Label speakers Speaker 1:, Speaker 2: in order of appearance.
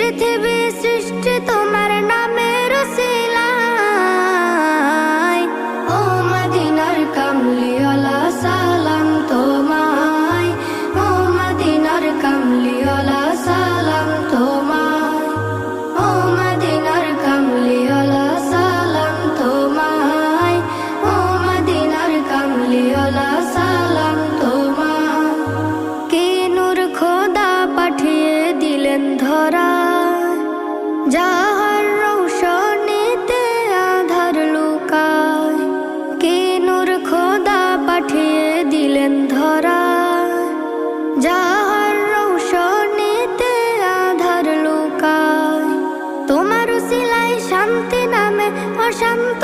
Speaker 1: পৃথিবী সৃষ্টি তোমার নামের উসিলায়। ও মদিনার কামলিওয়ালা সালাম তোমায়, ও মদিনার কামলিওয়ালা সালাম তোমায়, ও মদিনার কামলিওয়ালা সালাম তোমায়, ও মদিনার কামলিওয়ালা সালাম তোমায়। কি নূর খোদা পাঠিয়ে দিলেন ধরা, যাহার রৌশনীতে আধার লুকায়। কি নূর খোদা পাঠিয়ে দিলেন ধরা, যাহার রৌশনীতে আধার লুকায়। তোমার উসিলায় শান্তি নামে অশান্ত